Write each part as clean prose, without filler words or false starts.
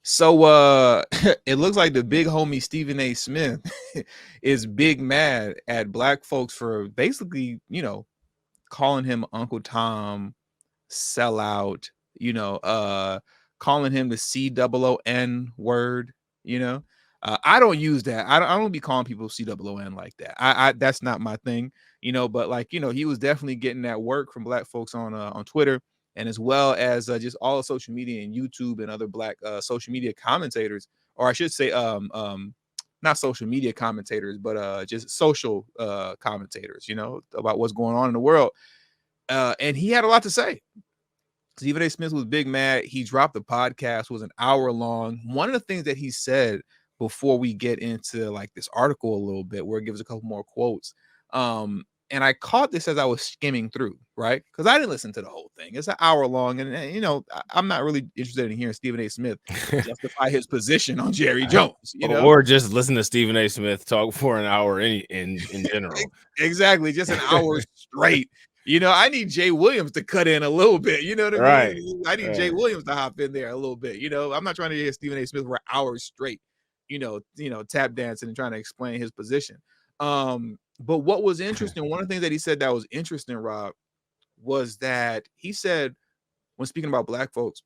So it looks like the big homie Stephen A. Smith is big mad at black folks for basically, calling him Uncle Tom, sellout, calling him the COON word, you know. I don't use that. I don't be calling people COON like that. I that's not my thing, but like, he was definitely getting that work from black folks on Twitter, and as well as just all of social media and YouTube and other black social media commentators, or I should say not social media commentators, but just social commentators, about what's going on in the world. And he had a lot to say. Stephen A. Smith was big mad. He dropped the podcast, was an hour long. One of the things that he said before we get into like this article a little bit, where it gives a couple more quotes. And I caught this as I was skimming through, right? Because I didn't listen to the whole thing. It's an hour long, and I'm not really interested in hearing Stephen A. Smith justify his position on Jerry Jones, or just listen to Stephen A. Smith talk for an hour in general. Exactly, just an hour straight. I need Jay Williams to cut in a little bit. You know what I Right. mean? I need Jay Williams to hop in there a little bit. I'm not trying to hear Stephen A. Smith for hours straight, tap dancing and trying to explain his position. But what was interesting, one of the things that he said that was interesting, Rob, was that he said, when speaking about black folks,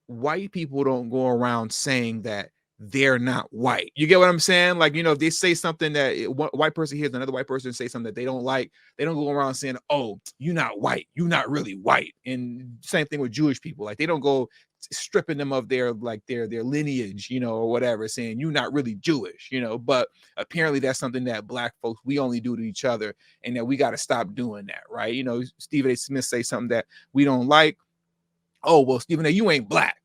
white people don't go around saying that they're not white. You get what I'm saying? Like, if they say something that one white person hears another white person say something that they don't like, they don't go around saying, "Oh, you're not white. You're not really white." And same thing with Jewish people. Like, they don't go stripping them of their lineage, or whatever, saying you're not really Jewish, But apparently that's something that black folks, we only do to each other, and that we got to stop doing that, right? Stephen A. Smith say something that we don't like. Oh, well, Stephen A., you ain't black.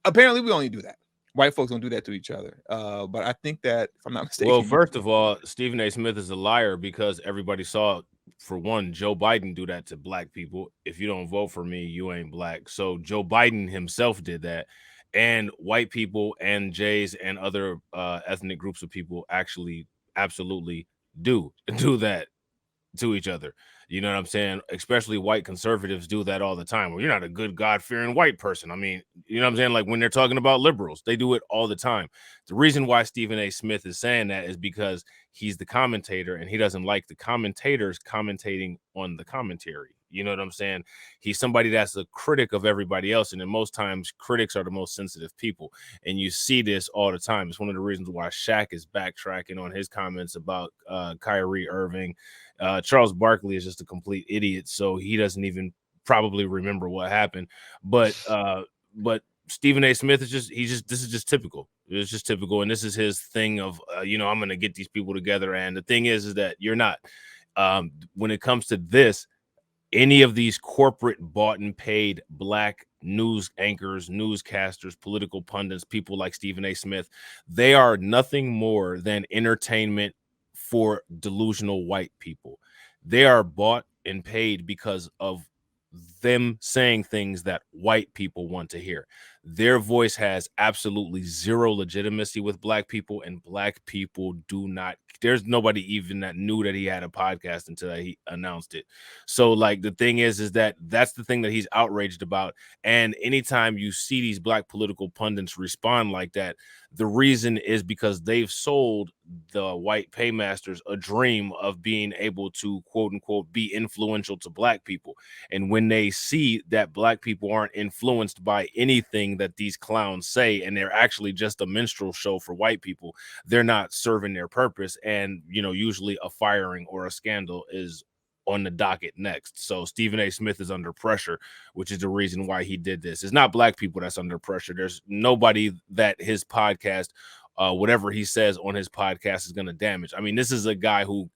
Apparently we only do that. White folks don't do that to each other. But I think that, if I'm not Well, mistaken, first of all, Stephen A. Smith is a liar because everybody saw, for one, Joe Biden do that to black people. If you don't vote for me, you ain't black. So Joe Biden himself did that. And white people and Jays and other ethnic groups of people actually absolutely do that to each other. You know what I'm saying? Especially white conservatives do that all the time. Well, you're not a good God-fearing white person. I mean, you know what I'm saying? Like when they're talking about liberals, they do it all the time. The reason why Stephen A. Smith is saying that is because he's the commentator and he doesn't like the commentators commentating on the commentary. You know what I'm saying? He's somebody that's a critic of everybody else. And then most times critics are the most sensitive people. And you see this all the time. It's one of the reasons why Shaq is backtracking on his comments about Kyrie Irving. Charles Barkley is just a complete idiot, so he doesn't even probably remember what happened. But Stephen A. Smith this is just typical. It's just typical, and this is his thing of I'm going to get these people together. And the thing is that you're not. When it comes to this, any of these corporate bought and paid black news anchors, newscasters, political pundits, people like Stephen A. Smith, they are nothing more than entertainment for delusional white people. They are bought and paid because of them saying things that white people want to hear. Their voice has absolutely zero legitimacy with black people, and black people do not. There's nobody even that knew that he had a podcast until he announced it. So, like, the thing is that that's the thing that he's outraged about. And anytime you see these black political pundits respond like that, the reason is because they've sold the white paymasters a dream of being able to, quote unquote, be influential to black people. And when they see that black people aren't influenced by anything that these clowns say, and they're actually just a minstrel show for white people, they're not serving their purpose. And, usually a firing or a scandal is on the docket next. So Stephen A. Smith is under pressure, which is the reason why he did this. It's not black people that's under pressure. There's nobody that his podcast, whatever he says on his podcast, is going to damage. I mean, this is a guy who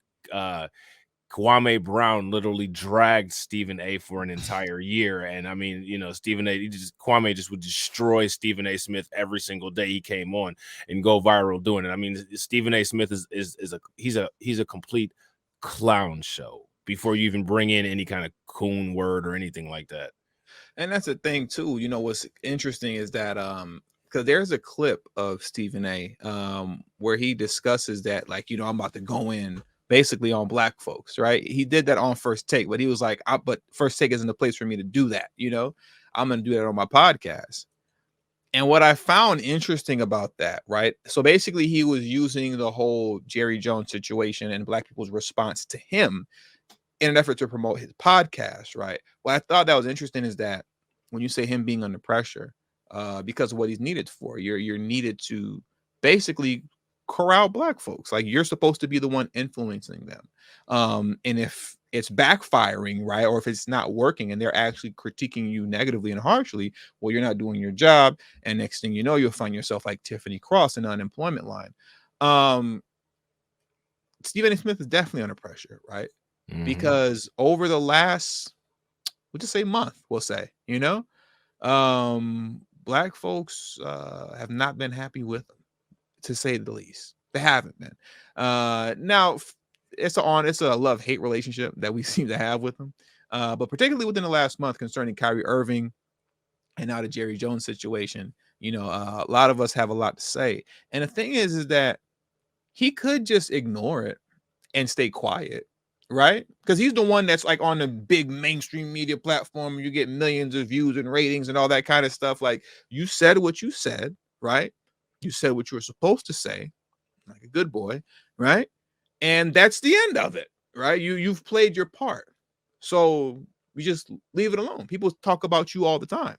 Kwame Brown literally dragged Stephen A. for an entire year. And I mean, Stephen A. Kwame just would destroy Stephen A. Smith every single day he came on and go viral doing it. I mean, Stephen A. Smith he's a complete clown show before you even bring in any kind of coon word or anything like that. And that's the thing too. What's interesting is that because there's a clip of Stephen A. Where he discusses that, like, I'm about to go in basically on black folks, right? He did that on First Take, but he was like, but First Take isn't the place for me to do that. I'm going to do that on my podcast. And what I found interesting about that, right? So basically, he was using the whole Jerry Jones situation and black people's response to him in an effort to promote his podcast, right? What I thought that was interesting is that when you say him being under pressure, because of what he's needed for, you're needed to basically corral black folks. Like you're supposed to be the one influencing them. And if it's backfiring, right, or if it's not working and they're actually critiquing you negatively and harshly, well, you're not doing your job. And next thing you know, you'll find yourself like Tiffany Cross in the unemployment line. Stephen A. Smith is definitely under pressure, right? Because over the last, we'll just say month, we'll say, black folks have not been happy with him, to say the least. They haven't been. Now it's a love-hate relationship that we seem to have with him. But particularly within the last month concerning Kyrie Irving and now the Jerry Jones situation, a lot of us have a lot to say. And the thing is that he could just ignore it and stay quiet, right? Because he's the one that's like on the big mainstream media platform. You get millions of views and ratings and all that kind of stuff. Like you said what you said, right? You said what you were supposed to say, like a good boy, right? And that's the end of it, right? You've played your part. So we just leave it alone. People talk about you all the time.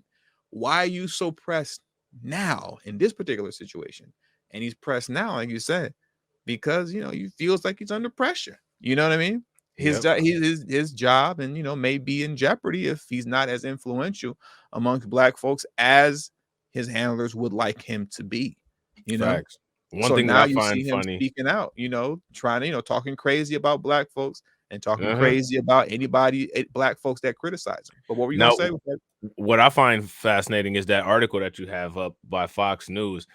Why are you so pressed now in this particular situation? And he's pressed now, like you said, because he feels like he's under pressure. You know what I mean? His Yep. his job, and may be in jeopardy if he's not as influential amongst black folks as his handlers would like him to be. You know, Facts. One so thing that now I you see find him funny. speaking out. Trying to talking crazy about black folks and talking crazy about anybody black folks that criticize him. But what were you gonna Now, say with that? what I find fascinating is that article that you have up by Fox News.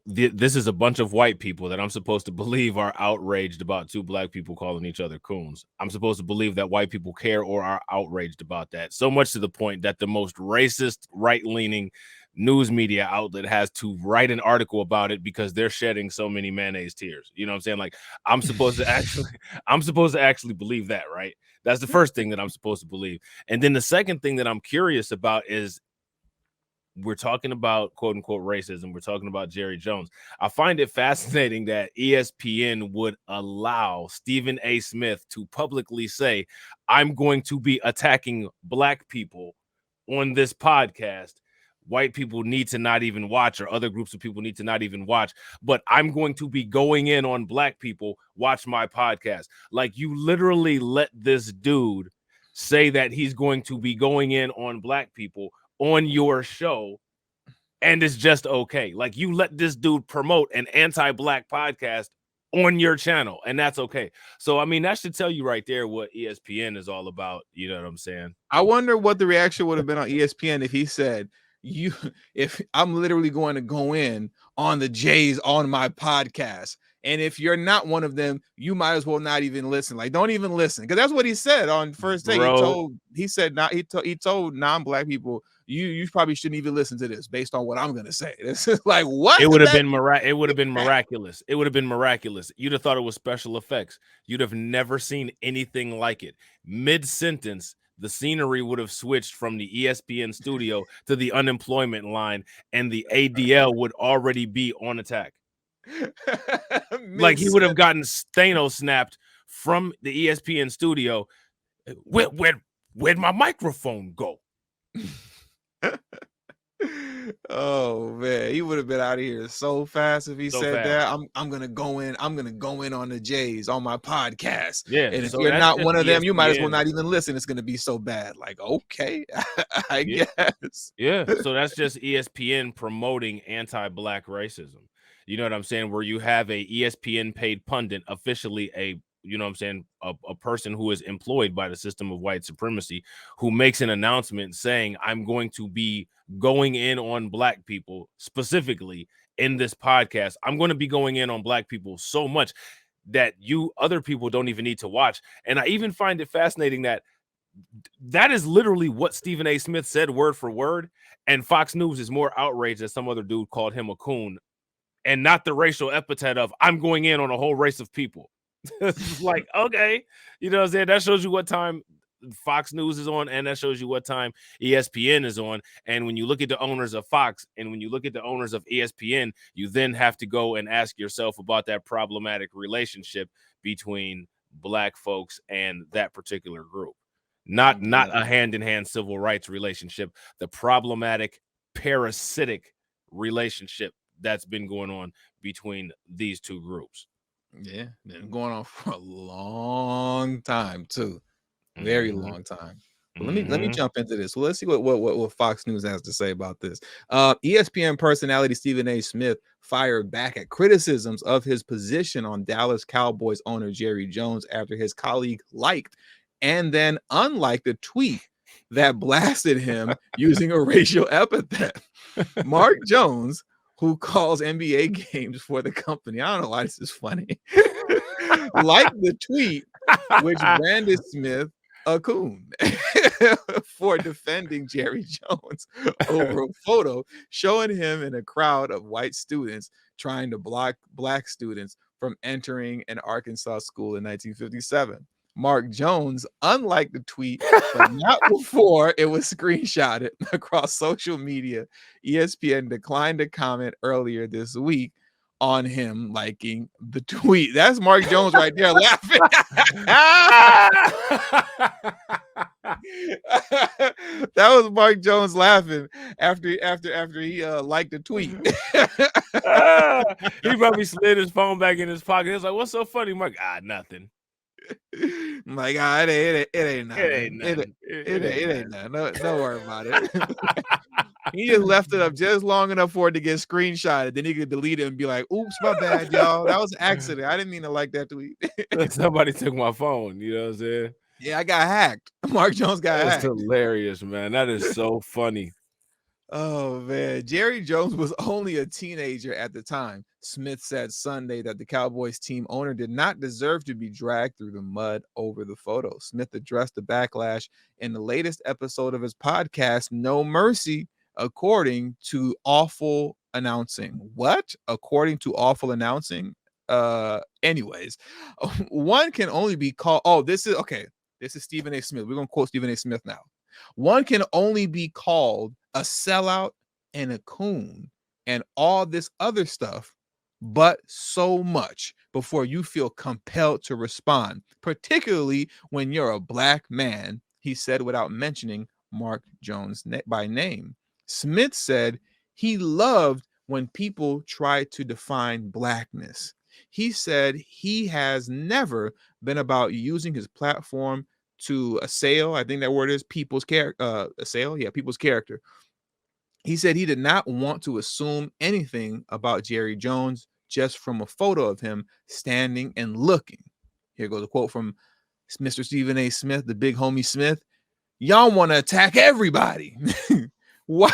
This is a bunch of white people that I'm supposed to believe are outraged about two black people calling each other coons. I'm supposed to believe that white people care or are outraged about that. So much to the point that the most racist, right-leaning news media outlet has to write an article about it because they're shedding so many mayonnaise tears. You know what I'm saying? Like I'm supposed to actually believe that, right? That's the first thing that I'm supposed to believe. And then the second thing that I'm curious about is we're talking about quote unquote racism. We're talking about Jerry Jones. I find it fascinating that ESPN would allow Stephen A. Smith to publicly say, I'm going to be attacking black people on this podcast. White people need to not even watch, or other groups of people need to not even watch, but I'm going to be going in on black people. Watch my podcast. Like you literally let this dude say that he's going to be going in on black people on your show, and it's just okay. Like you let this dude promote an anti-black podcast on your channel, and that's okay. So I mean, that should tell you right there what ESPN is all about. You know what I'm saying? I wonder what the reaction would have been on ESPN if he said, if I'm literally going to go in on the Jays on my podcast. And if you're not one of them, you might as well not even listen. Like, don't even listen. Because that's what he said on first day. Bro, He told non-black people, you probably shouldn't even listen to this based on what I'm gonna say. This is like, what? it would have been miraculous. It would have been miraculous. You'd have thought it was special effects. You'd have never seen anything like it. Mid-sentence, the scenery would have switched from the ESPN studio to the unemployment line, and the ADL would already be on attack. Like he would have gotten Thanos snapped from the ESPN studio. Where'd my microphone go? Oh man, he would have been out of here so fast if he So said fast. that. I'm gonna go in on the Jays on my podcast. Yeah. And if So you're that's not just one of them, you might as well ESPN. not even listen. It's gonna be so bad. Like, okay, I Yeah. guess. Yeah. So that's just ESPN promoting anti-black racism. You know what I'm saying? Where you have a ESPN paid pundit, officially a person who is employed by the system of white supremacy, who makes an announcement saying, I'm going to be going in on black people specifically in this podcast. I'm going to be going in on black people so much that you other people don't even need to watch. And I even find it fascinating that that is literally what Stephen A. Smith said word for word. And Fox News is more outraged that some other dude called him a coon, and not the racial epithet of I'm going in on a whole race of people. It's like, okay, you know what I'm saying? That shows you what time Fox News is on, and that shows you what time ESPN is on. And when you look at the owners of Fox and when you look at the owners of ESPN, you then have to go and ask yourself about that problematic relationship between black folks and that particular group. Not a hand-in-hand civil rights relationship, the problematic parasitic relationship that's been going on between these two groups. Yeah, been going on for a long time too. Very long time. But let me jump into this. Well, let's see what Fox News has to say about this. ESPN personality Stephen A. Smith fired back at criticisms of his position on Dallas Cowboys owner Jerry Jones after his colleague liked and then unliked a tweet that blasted him using a racial epithet. Mark Jones, who calls NBA games for the company, I don't know why this is funny, liked the tweet which branded Smith a coon for defending Jerry Jones over a photo showing him in a crowd of white students trying to block black students from entering an Arkansas school in 1957. Mark Jones, unlike the tweet, but not before it was screenshotted across social media, ESPN declined to comment earlier this week on him liking the tweet. That's Mark Jones right there laughing. That was Mark Jones laughing after he liked the tweet. He probably slid his phone back in his pocket. He was like, "What's so funny, Mark?" Nothing. I'm like, it ain't nothing. It ain't nothing. No, don't worry about it. He just left it up just long enough for it to get screenshotted. Then he could delete it and be like, "Oops, my bad, y'all. That was an accident. I didn't mean to like that tweet." Somebody took my phone. You know what I'm saying? Yeah, I got hacked. Mark Jones got hacked. That's hilarious, man. That is so funny. Oh, man. Jerry Jones was only a teenager at the time. Smith said Sunday that the Cowboys team owner did not deserve to be dragged through the mud over the photo. Smith addressed the backlash in the latest episode of his podcast, No Mercy, according to Awful Announcing. What? According to Awful Announcing? Anyways, one can only be called. Oh, this is okay. This is Stephen A. Smith. We're going to quote Stephen A. Smith now. One can only be called a sellout and a coon and all this other stuff, but so much before you feel compelled to respond, particularly when you're a black man, he said without mentioning Mark Jones by name. Smith said he loved when people try to define blackness. He said he has never been about using his platform to assail, I think that word is people's character, assail, yeah, people's character. He said he did not want to assume anything about Jerry Jones just from a photo of him standing and looking. Here goes a quote from Mr. Stephen A. Smith, the big homie Smith. Y'all want to attack everybody. Why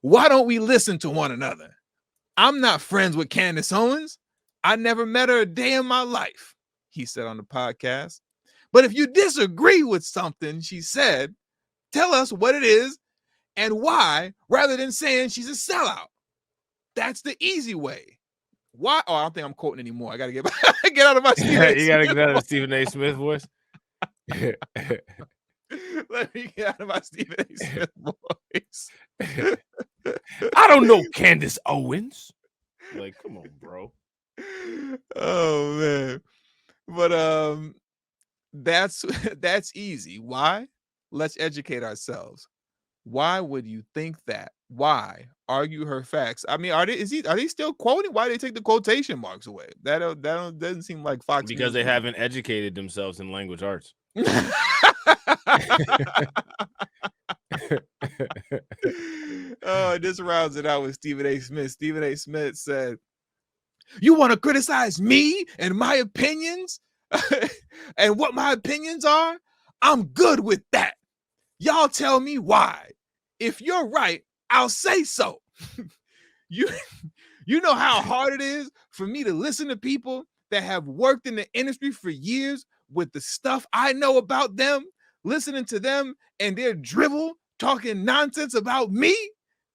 don't we listen to one another? I'm not friends with Candace Owens. I never met her a day in my life, he said on the podcast. But if you disagree with something she said, tell us what it is and why, rather than saying she's a sellout. That's the easy way. Why? Oh, I don't think I'm quoting anymore. I got to get out of my Stephen A. You got to get out of Stephen A. Smith voice. Let me get out of my Stephen A. Smith voice. I don't know Candace Owens. Like, come on, bro. Oh man. But that's easy. Why? Let's educate ourselves. Why would you think that? Why argue her facts? I mean, are they still quoting? Why do they take the quotation marks away? That doesn't seem like Fox because News they haven't educated themselves in language arts. Oh, this rounds it out with Stephen A. Smith. Stephen A. Smith said, "You want to criticize me and my opinions and what my opinions are? I'm good with that. Y'all tell me why. If you're right, I'll say so." You know how hard it is for me to listen to people that have worked in the industry for years with the stuff I know about them, listening to them and their drivel talking nonsense about me.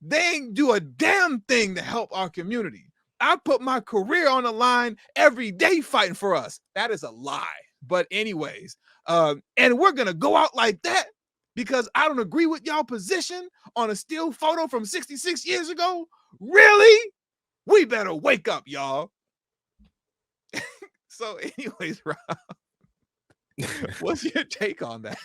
They ain't do a damn thing to help our community. I put my career on the line every day fighting for us. That is a lie. But anyways, and we're gonna go out like that because I don't agree with y'all position on a still photo from 66 years ago. Really? We better wake up, y'all. So, anyways, Rob, what's your take on that?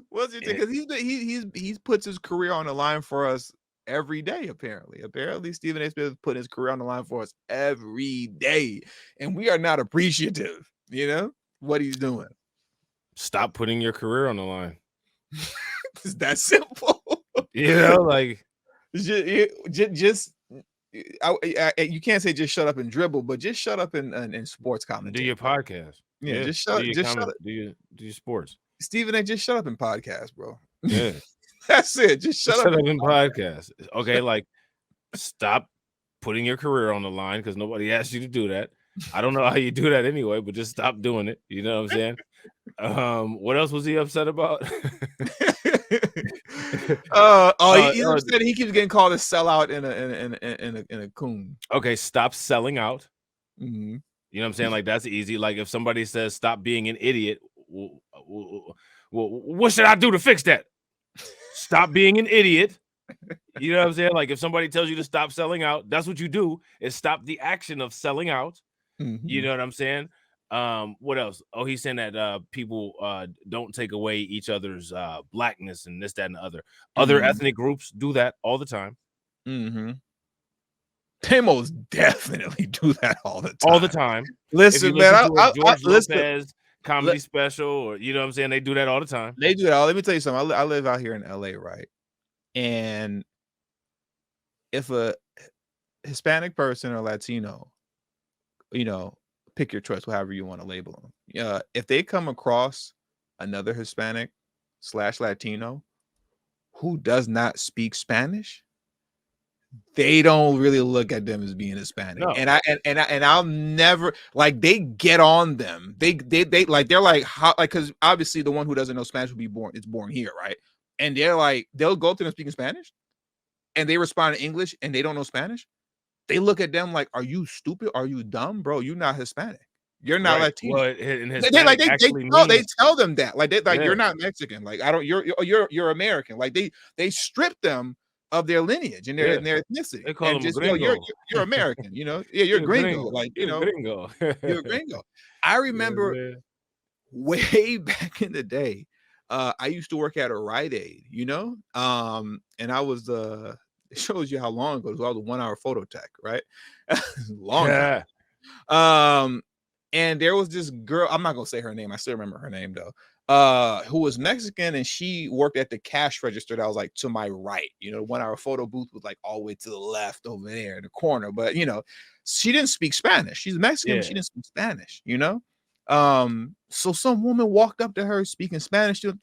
What's your take? Because he's puts his career on the line for us every day. Apparently, Stephen A. Smith put his career on the line for us every day, and we are not appreciative. You know what he's doing. Stop putting your career on the line. It's that simple. You know, like just you can't say just shut up and dribble, but just shut up in sports commentary. do your podcast. Yeah, just do shut. your Just comment. shut. Do your sports. Stephen A. Just shut up in podcast, bro. Yeah, That's it. Just shut up in podcast. Okay, like stop putting your career on the line because nobody asked you to do that. I don't know how you do that anyway, but just stop doing it. You know what I'm saying? What else was he upset about? He's upset. He keeps getting called a sellout in a coon. Okay, stop selling out. Mm-hmm. You know what I'm saying? Like that's easy. Like if somebody says stop being an idiot, what should I do to fix that? Stop being an idiot. You know what I'm saying? Like if somebody tells you to stop selling out, that's what you do is stop the action of selling out. Mm-hmm. You know what I'm saying? What else? Oh, he's saying that people don't take away each other's blackness and this, that, and the other. Other ethnic groups do that all the time. Mm-hmm. They most definitely do that all the time. All the time. Listen, man, George Lopez comedy special, or you know what I'm saying? They do that all the time. They do that. Let me tell you something. I live out here in LA, right? And if a Hispanic person or Latino, you know, pick your choice, however you want to label them. If they come across another Hispanic / Latino who does not speak Spanish, they don't really look at them as being Hispanic. No. And I'll never like they get on them. They like they're like how like because obviously the one who doesn't know Spanish will be born here, right? And they're like they'll go to them speaking Spanish, and they respond in English, and they don't know Spanish. They look at them like, "Are you stupid? Are you dumb, bro? You're not Hispanic. You're not Latino." Well, they tell them that like you're not Mexican. Like you're American. Like they strip them of their lineage and their ethnicity. They call them just, gringo. You're American, you know? Yeah, you're gringo. Like, you know, gringo. You're a gringo. I remember way back in the day, I used to work at a Rite Aid, you know? And I was it shows you how long ago it was. I was a 1 hour photo tech, right? Long time. And there was this girl, I'm not gonna say her name, I still remember her name though. Who was Mexican, and she worked at the cash register that was like to my right. You know, the 1 hour photo booth was like all the way to the left over there in the corner. But you know, she didn't speak Spanish. She's Mexican, but she didn't speak Spanish, you know. So some woman walked up to her speaking Spanish, and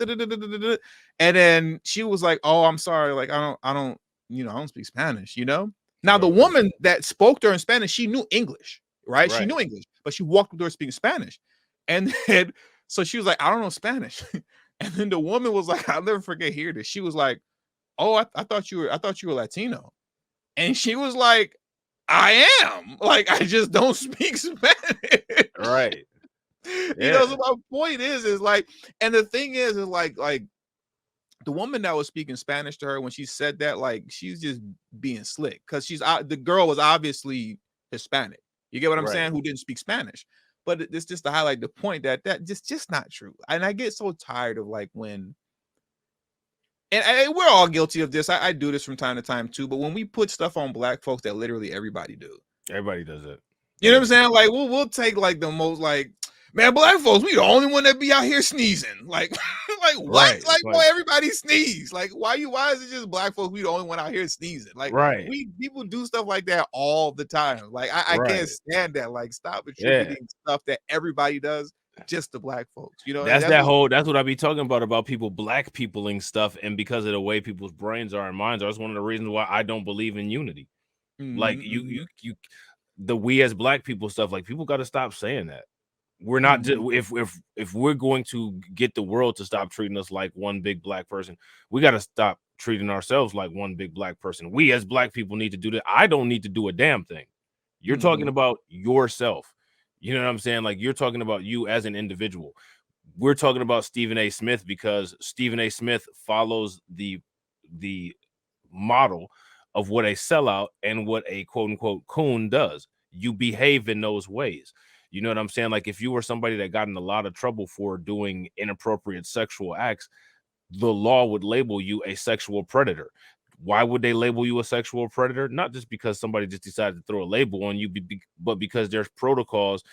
then she was like, "Oh, I'm sorry, like I don't, you know, I don't speak Spanish, you know." Now the woman that spoke to her in Spanish, she knew English, right? She knew English, but she walked up to her speaking Spanish, and then so she was like, "I don't know Spanish," and then the woman was like, "I'll never forget hearing this." She was like, "Oh, I thought you were Latino," and she was like, "I am. Like, I just don't speak Spanish." Right. You know, so my point is like, and the thing is like the woman that was speaking Spanish to her when she said that, like, she's just being slick because the girl was obviously Hispanic. You get what I'm saying? Who didn't speak Spanish. But it's just to highlight the point that just not true. And I get so tired of like when, and we're all guilty of this. I do this from time to time too. But when we put stuff on black folks that literally everybody do. Everybody does it. You know what I'm saying? Like we'll take like the most like, man, black folks, we the only one that be out here sneezing. Like, like what? Like, boy, everybody sneeze. Like, why is it just black folks? We the only one out here sneezing. Like, people do stuff like that all the time. Like, I can't stand that. Like, stop attributing stuff that everybody does just to black folks. You know, that's what I be talking about people black peopling stuff, and because of the way people's brains are and minds are, that's one of the reasons why I don't believe in unity. Like we as black people stuff, like people got to stop saying that. We're not if we're going to get the world to stop treating us like one big black person, we got to stop treating ourselves like one big black person. We as black people need to do that. I don't need to do a damn thing. You're talking about yourself. You know what I'm saying? Like, you're talking about you as an individual. We're talking about Stephen A. Smith because Stephen A. Smith follows the model of what a sellout and what a quote unquote coon does. You behave in those ways. You know what I'm saying? Like, if you were somebody that got in a lot of trouble for doing inappropriate sexual acts, the law would label you a sexual predator. Why would they label you a sexual predator? Not just because somebody just decided to throw a label on you, but because there's protocols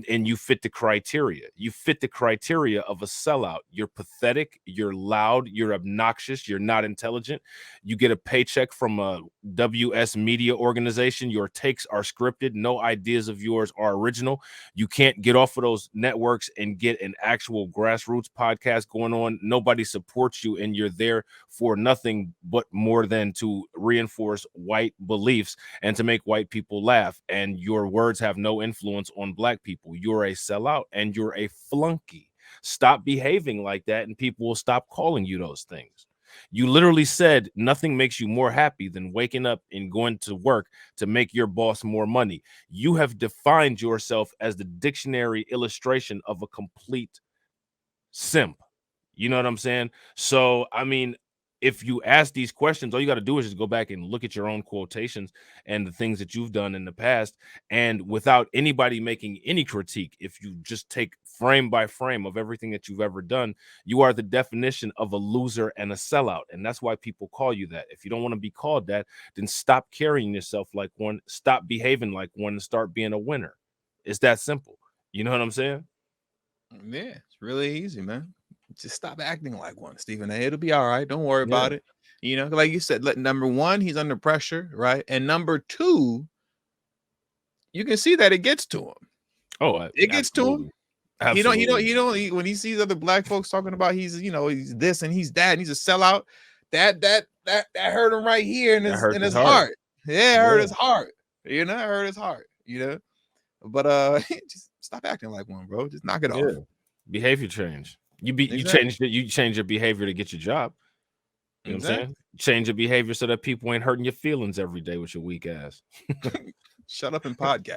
and you fit the criteria. You fit the criteria of a sellout. You're pathetic, you're loud, you're obnoxious, you're not intelligent. You get a paycheck from a WS media organization. Your takes are scripted. No ideas of yours are original. You can't get off of those networks and get an actual grassroots podcast going on. Nobody supports you, and you're there for nothing but more than to reinforce white beliefs and to make white people laugh. And your words have no influence on black people. You're a sellout and you're a flunky. Stop behaving like that, and people will stop calling you those things. You literally said nothing makes you more happy than waking up and going to work to make your boss more money. You have defined yourself as the dictionary illustration of a complete simp. You know what I'm saying? So, I mean, if you ask these questions, all you got to do is just go back and look at your own quotations and the things that you've done in the past. And without anybody making any critique, if you just take frame by frame of everything that you've ever done, you are the definition of a loser and a sellout. And that's why people call you that. If you don't want to be called that, then stop carrying yourself like one, stop behaving like one, and start being a winner. It's that simple. You know what I'm saying? Yeah, it's really easy, man. Just stop acting like one, Stephen A. It'll be all right. Don't worry Yeah. about it. You know, like you said, number one, he's under pressure, right? And number two, you can see that it gets to him. Oh, It gets to him. absolutely. Absolutely. When he sees other black folks talking about he's this and he's that and he's a sellout, that hurt him right here in his heart. Yeah, it hurt his heart. You know, it hurt his heart. You know, but just stop acting like one, bro. Just knock it off. Behavior change. You Exactly. change your behavior to get your job. You know what I'm saying? Change your behavior so that people ain't hurting your feelings every day with your weak ass. Shut up and podcast.